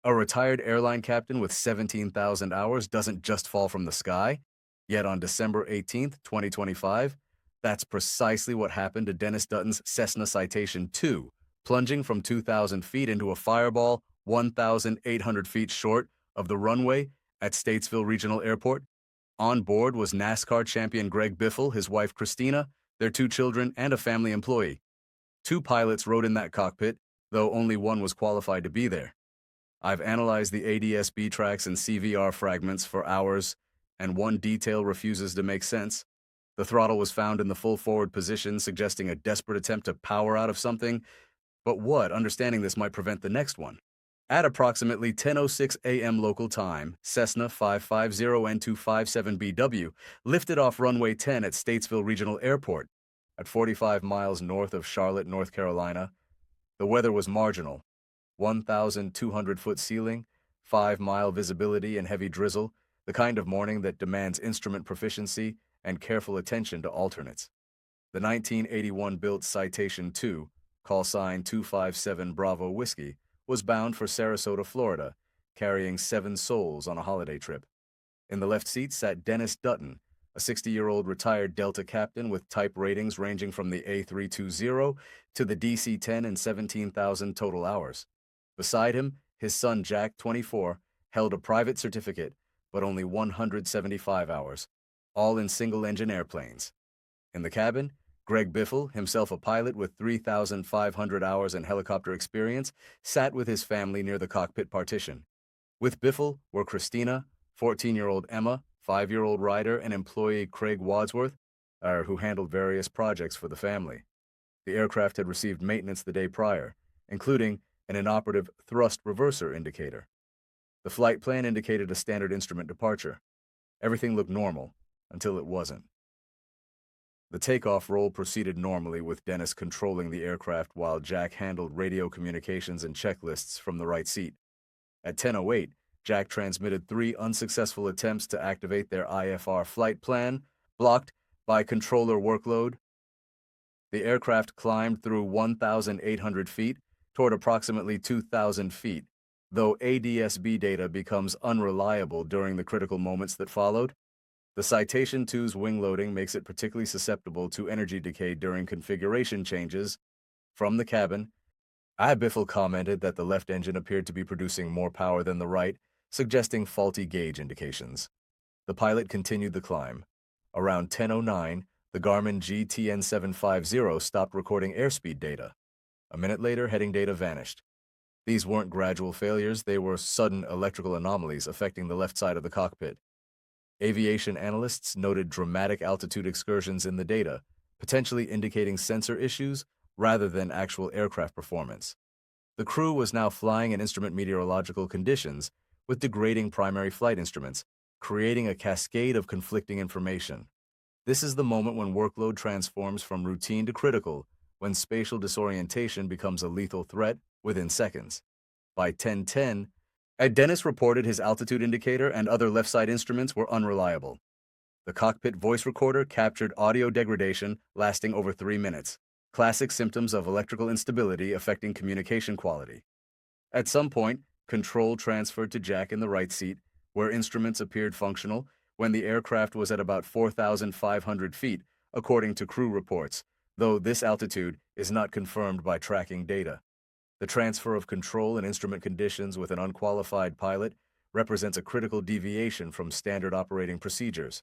A retired airline captain with 17,000 hours doesn't just fall from the sky. Yet on December 18th, 2025, that's precisely what happened to Dennis Dutton's Cessna Citation 2, plunging from 2,000 feet into a fireball 1,800 feet short of the runway at Statesville Regional Airport. On board was NASCAR champion Greg Biffle, his wife Christina, their two children, and a family employee. Two pilots rode in that cockpit, though only one was qualified to be there. I've analyzed the ADS-B tracks and CVR fragments for hours, and one detail refuses to make sense. The throttle was found in the full forward position, suggesting a desperate attempt to power out of something, but what, understanding this, might prevent the next one? At approximately 10:06 a.m. local time, Cessna 550N257BW lifted off runway 10 at Statesville Regional Airport. At 45 miles north of Charlotte, North Carolina, the weather was marginal. 1,200-foot ceiling, 5-mile visibility and heavy drizzle, the kind of morning that demands instrument proficiency and careful attention to alternates. The 1981-built Citation 2, call sign 257 Bravo Whiskey, was bound for Sarasota, Florida, carrying 7 souls on a holiday trip. In the left seat sat Dennis Dutton, a 60-year-old retired Delta captain with type ratings ranging from the A320 to the DC-10 and 17,000 total hours. Beside him, his son Jack, 24, held a private certificate, but only 175 hours, all in single-engine airplanes. In the cabin, Greg Biffle, himself a pilot with 3,500 hours in helicopter experience, sat with his family near the cockpit partition. With Biffle were Christina, 14-year-old Emma, 5-year-old Ryder, and employee Craig Wadsworth, who handled various projects for the family. The aircraft had received maintenance the day prior, including an inoperative thrust reverser indicator. The flight plan indicated a standard instrument departure. Everything looked normal, until it wasn't. The takeoff roll proceeded normally, with Dennis controlling the aircraft while Jack handled radio communications and checklists from the right seat. At 10:08, Jack transmitted 3 unsuccessful attempts to activate their IFR flight plan, blocked by controller workload. The aircraft climbed through 1,800 feet toward approximately 2,000 feet, though ADS-B data becomes unreliable during the critical moments that followed. The Citation 2's wing loading makes it particularly susceptible to energy decay during configuration changes. From the cabin, Biffle commented that the left engine appeared to be producing more power than the right, suggesting faulty gauge indications. The pilot continued the climb. Around 10:09, the Garmin GTN750 stopped recording airspeed data. A minute later, heading data vanished. These weren't gradual failures, they were sudden electrical anomalies affecting the left side of the cockpit. Aviation analysts noted dramatic altitude excursions in the data, potentially indicating sensor issues rather than actual aircraft performance. The crew was now flying in instrument meteorological conditions with degrading primary flight instruments, creating a cascade of conflicting information. This is the moment when workload transforms from routine to critical, when spatial disorientation becomes a lethal threat within seconds. By 10:10, Dennis reported his altitude indicator and other left-side instruments were unreliable. The cockpit voice recorder captured audio degradation lasting over 3 minutes, classic symptoms of electrical instability affecting communication quality. At some point, control transferred to Jack in the right seat, where instruments appeared functional when the aircraft was at about 4,500 feet, according to crew reports, though this altitude is not confirmed by tracking data. The transfer of control in instrument conditions with an unqualified pilot represents a critical deviation from standard operating procedures.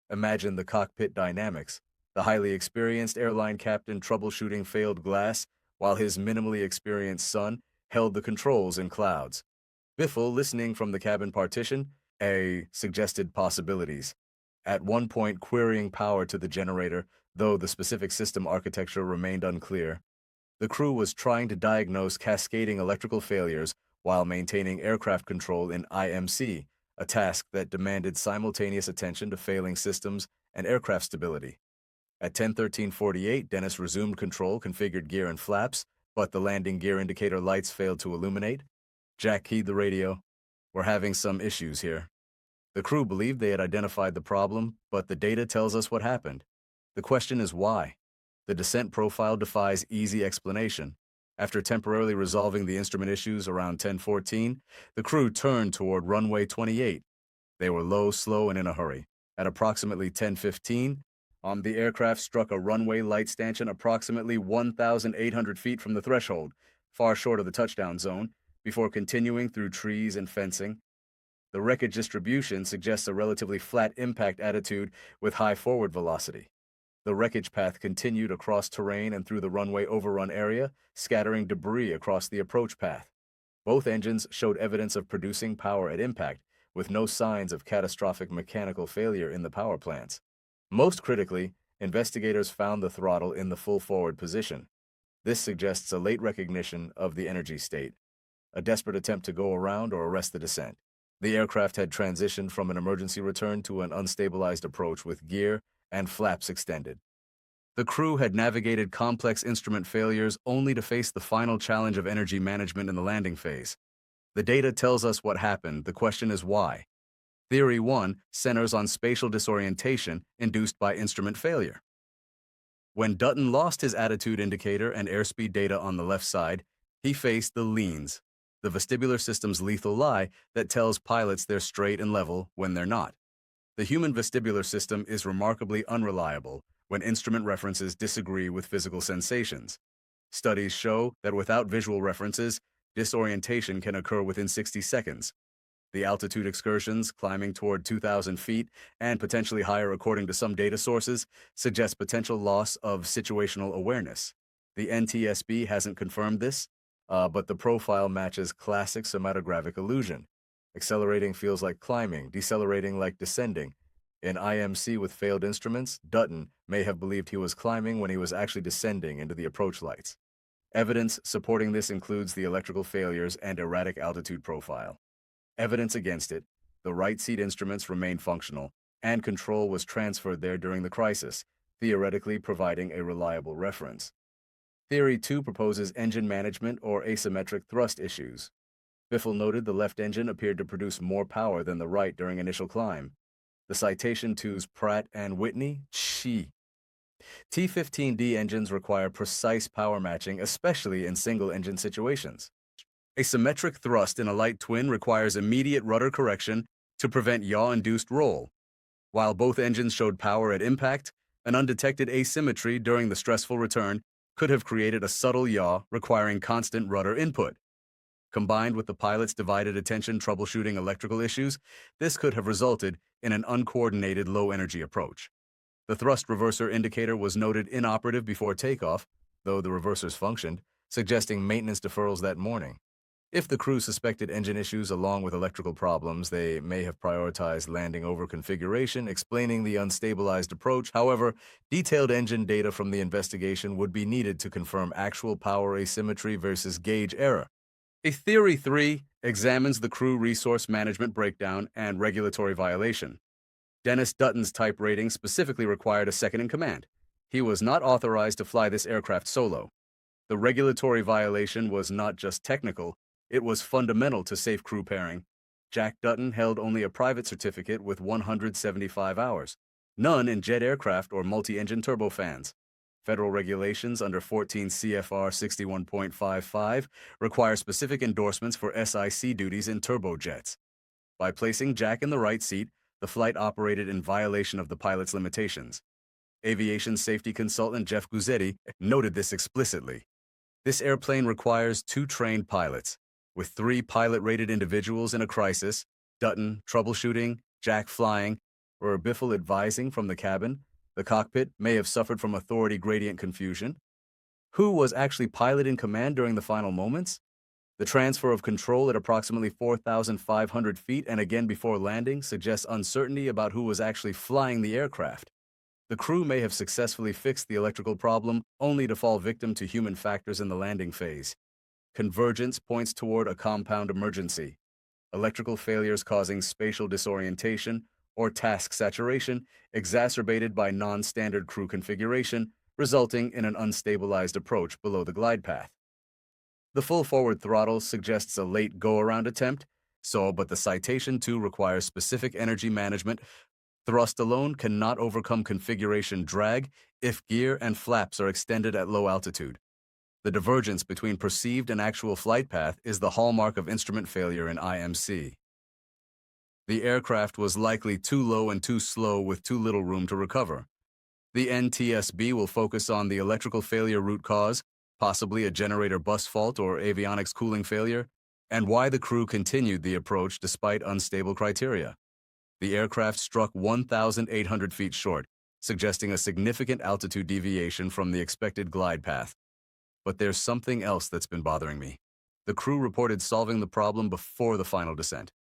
Imagine the cockpit dynamics: the highly experienced airline captain troubleshooting failed glass, while his minimally experienced son held the controls in clouds. Biffle, listening from the cabin partition, suggested possibilities, at one point querying power to the generator, though the specific system architecture remained unclear. The crew was trying to diagnose cascading electrical failures while maintaining aircraft control in IMC, a task that demanded simultaneous attention to failing systems and aircraft stability. At 10:13:48, Dennis resumed control, configured gear and flaps, but the landing gear indicator lights failed to illuminate. Jack keyed the radio. "We're having some issues here." The crew believed they had identified the problem, but the data tells us what happened. The question is why. The descent profile defies easy explanation. After temporarily resolving the instrument issues around 10:14, the crew turned toward runway 28. They were low, slow, and in a hurry. At approximately 10:15, the aircraft struck a runway light stanchion approximately 1,800 feet from the threshold, far short of the touchdown zone, before continuing through trees and fencing. The wreckage distribution suggests a relatively flat impact attitude with high forward velocity. The wreckage path continued across terrain and through the runway overrun area, scattering debris across the approach path. Both engines showed evidence of producing power at impact, with no signs of catastrophic mechanical failure in the power plants. Most critically, investigators found the throttle in the full forward position. This suggests a late recognition of the energy state, a desperate attempt to go around or arrest the descent. The aircraft had transitioned from an emergency return to an unstabilized approach with gear and flaps extended. The crew had navigated complex instrument failures only to face the final challenge of energy management in the landing phase. The data tells us what happened, the question is why. Theory 1 centers on spatial disorientation induced by instrument failure. When Dutton lost his attitude indicator and airspeed data on the left side, he faced the leans, the vestibular system's lethal lie that tells pilots they're straight and level when they're not. The human vestibular system is remarkably unreliable when instrument references disagree with physical sensations. Studies show that without visual references, disorientation can occur within 60 seconds. The altitude excursions, climbing toward 2,000 feet and potentially higher according to some data sources, suggest potential loss of situational awareness. The NTSB hasn't confirmed this, but the profile matches classic somatogravic illusion. Accelerating feels like climbing, decelerating like descending. In IMC with failed instruments, Dutton may have believed he was climbing when he was actually descending into the approach lights. Evidence supporting this includes the electrical failures and erratic altitude profile. Evidence against it, the right seat instruments remained functional, and control was transferred there during the crisis, theoretically providing a reliable reference. Theory 2 proposes engine management or asymmetric thrust issues. Biffle noted the left engine appeared to produce more power than the right during initial climb. The citation to's Pratt and Whitney, T-15D engines require precise power matching, especially in single-engine situations. A symmetric thrust in a light twin requires immediate rudder correction to prevent yaw-induced roll. While both engines showed power at impact, an undetected asymmetry during the stressful return could have created a subtle yaw requiring constant rudder input. Combined with the pilot's divided attention troubleshooting electrical issues, this could have resulted in an uncoordinated low-energy approach. The thrust reverser indicator was noted inoperative before takeoff, though the reversers functioned, suggesting maintenance deferrals that morning. If the crew suspected engine issues along with electrical problems, they may have prioritized landing over configuration, explaining the unstabilized approach. However, detailed engine data from the investigation would be needed to confirm actual power asymmetry versus gauge error. Theory 3 examines the crew resource management breakdown and regulatory violation. Dennis Dutton's type rating specifically required a second-in-command. He was not authorized to fly this aircraft solo. The regulatory violation was not just technical, it was fundamental to safe crew pairing. Jack Dutton held only a private certificate with 175 hours, none in jet aircraft or multi-engine turbofans. Federal regulations under 14 CFR 61.55 require specific endorsements for SIC duties in turbojets. By placing Jack in the right seat, the flight operated in violation of the pilot's limitations. Aviation safety consultant Jeff Guzzetti noted this explicitly. This airplane requires 2 trained pilots. With 3 pilot-rated individuals in a crisis, Dutton troubleshooting, Jack flying, or Biffle advising from the cabin, the cockpit may have suffered from authority gradient confusion. Who was actually pilot in command during the final moments? The transfer of control at approximately 4,500 feet and again before landing suggests uncertainty about who was actually flying the aircraft. The crew may have successfully fixed the electrical problem only to fall victim to human factors in the landing phase. Convergence points toward a compound emergency. Electrical failures causing spatial disorientation or task saturation exacerbated by non-standard crew configuration, resulting in an unstabilized approach below the glide path. The full forward throttle suggests a late go-around attempt, but the citation too requires specific energy management. Thrust alone cannot overcome configuration drag if gear and flaps are extended at low altitude. The divergence between perceived and actual flight path is the hallmark of instrument failure in IMC. The aircraft was likely too low and too slow with too little room to recover. The NTSB will focus on the electrical failure root cause, possibly a generator bus fault or avionics cooling failure, and why the crew continued the approach despite unstable criteria. The aircraft struck 1,800 feet short, suggesting a significant altitude deviation from the expected glide path. But there's something else that's been bothering me. The crew reported solving the problem before the final descent.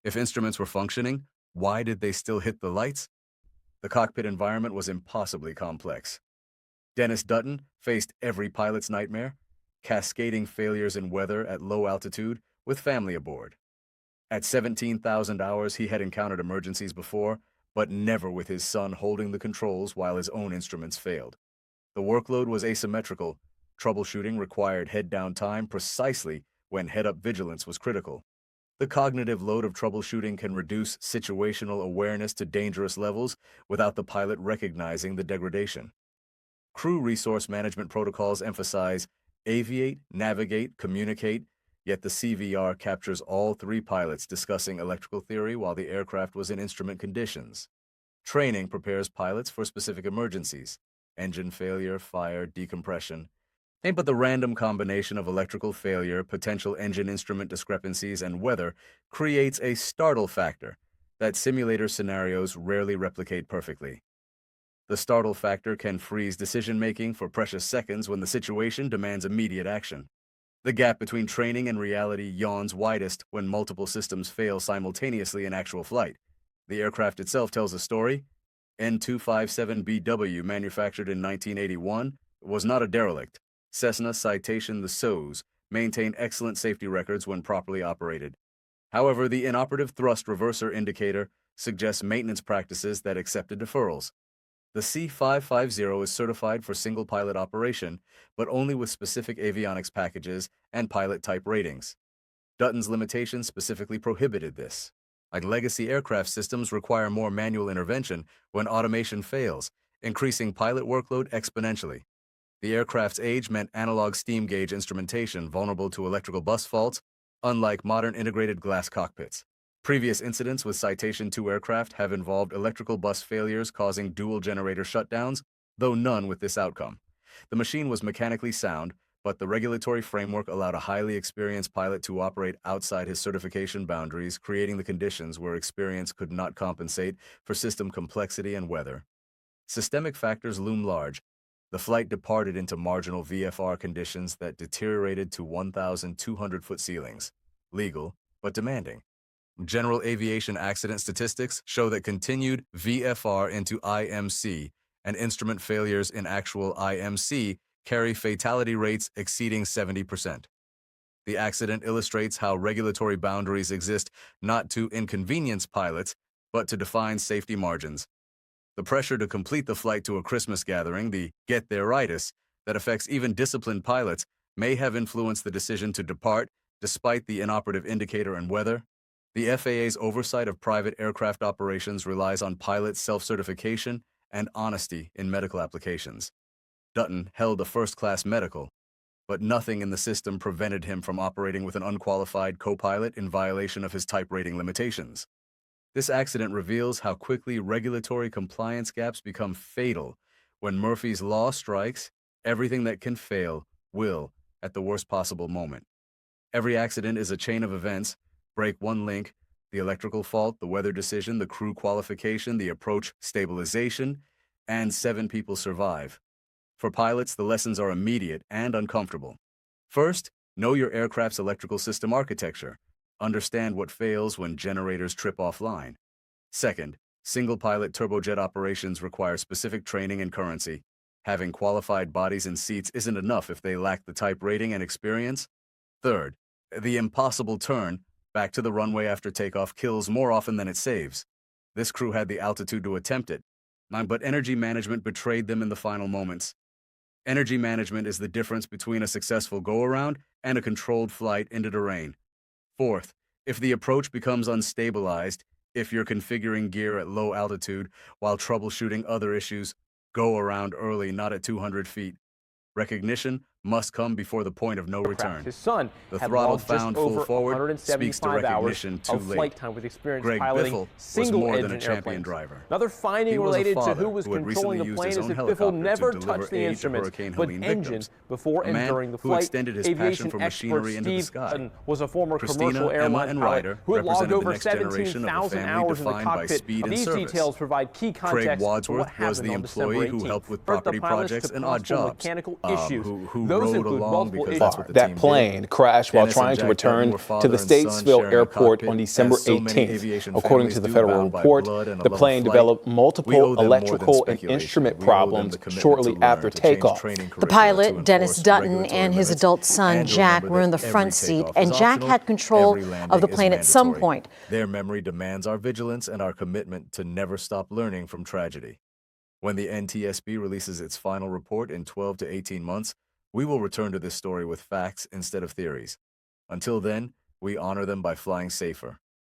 If instruments were functioning, why did they still hit the lights? The cockpit environment was impossibly complex. Dennis Dutton faced every pilot's nightmare, cascading failures in weather at low altitude with family aboard. At 17,000 hours, he had encountered emergencies before, but never with his son holding the controls while his own instruments failed. The workload was asymmetrical. Troubleshooting required head-down time precisely when head-up vigilance was critical. The cognitive load of troubleshooting can reduce situational awareness to dangerous levels without the pilot recognizing the degradation. Crew resource management protocols emphasize aviate, navigate, communicate, yet the CVR captures all three pilots discussing electrical theory while the aircraft was in instrument conditions. Training prepares pilots for specific emergencies: engine failure, fire, decompression. But the random combination of electrical failure, potential engine instrument discrepancies, and weather creates a startle factor that simulator scenarios rarely replicate perfectly. The startle factor can freeze decision-making for precious seconds when the situation demands immediate action. The gap between training and reality yawns widest when multiple systems fail simultaneously in actual flight. The aircraft itself tells a story. N257BW, manufactured in 1981, was not a derelict. Cessna Citation the SOEs maintain excellent safety records when properly operated. However, the inoperative thrust reverser indicator suggests maintenance practices that accepted deferrals. The C550 is certified for single-pilot operation, but only with specific avionics packages and pilot-type ratings. Dutton's limitations specifically prohibited this. Legacy aircraft systems require more manual intervention when automation fails, increasing pilot workload exponentially. The aircraft's age meant analog steam gauge instrumentation vulnerable to electrical bus faults, unlike modern integrated glass cockpits. Previous incidents with Citation II aircraft have involved electrical bus failures causing dual generator shutdowns, though none with this outcome. The machine was mechanically sound, but the regulatory framework allowed a highly experienced pilot to operate outside his certification boundaries, creating the conditions where experience could not compensate for system complexity and weather. Systemic factors loom large. The flight departed into marginal VFR conditions that deteriorated to 1,200-foot ceilings. Legal, but demanding. General aviation accident statistics show that continued VFR into IMC and instrument failures in actual IMC carry fatality rates exceeding 70%. The accident illustrates how regulatory boundaries exist not to inconvenience pilots, but to define safety margins. The pressure to complete the flight to a Christmas gathering, the get-there-itis, that affects even disciplined pilots, may have influenced the decision to depart despite the inoperative indicator and weather. The FAA's oversight of private aircraft operations relies on pilot self-certification and honesty in medical applications. Dutton held a first-class medical, but nothing in the system prevented him from operating with an unqualified co-pilot in violation of his type rating limitations. This accident reveals how quickly regulatory compliance gaps become fatal. When Murphy's Law strikes, everything that can fail will at the worst possible moment. Every accident is a chain of events. Break one link, the electrical fault, the weather decision, the crew qualification, the approach stabilization, and 7 people survive. For pilots, the lessons are immediate and uncomfortable. First, know your aircraft's electrical system architecture. Understand what fails when generators trip offline. Second, single-pilot turbojet operations require specific training and currency. Having qualified bodies and seats isn't enough if they lack the type rating and experience. Third, the impossible turn back to the runway after takeoff kills more often than it saves. This crew had the altitude to attempt it, but energy management betrayed them in the final moments. Energy management is the difference between a successful go-around and a controlled flight into terrain. Fourth, if the approach becomes unstabilized, if you're configuring gear at low altitude while troubleshooting other issues, go around early, not at 200 feet. Recognition must come before the point of no return. His son The had throttle logged just found full over forward speaks to 175 hours recognition too of late. flight time with experience Greg piloting Biffle was more than a single-engine champion airplanes. driver. Another finding He was a related to father who was who had controlling recently the used plane his is own that Biffle helicopter never to deliver touched the aid to instruments Hurricane but Helene engines victims. before A and man during the who flight. extended his passion Aviation for expert machinery into the Steve sky. was a former Christina, commercial Emma, airline and pilot Ryder who had logged represented the over next generation of a 17,000 family hours in the defined by cockpit. speed and These service. details provide key Craig context for what Wadsworth happened was the on December employee 18th. who helped with Hurt the property pilots projects to and odd possible jobs. mechanical issues. Who Those rode include along multiple because issues. that's what the That team plane did. crashed while Dennis and trying to Jack return Denton were to father the and son Statesville sharing a Airport cockpit, on December as so many 18th. aviation According to families the do, federal bound by report, blood and a the love of plane flight. developed We owe multiple them more than electrical and speculation. instrument We owe them problems the commitment shortly to learn, after to change takeoff. training The curricula pilot, to Dennis enforce Dutton, regulatory and his limits, adult son, and to Jack, remember were in that the every front seat, takeoff and is Jack optional, had control every of landing the is plane at some mandatory. point. Their memory demands our vigilance and our commitment to never stop learning from tragedy. When the NTSB releases its final report in 12 to 18 months, we will return to this story with facts instead of theories. Until then, we honor them by flying safer.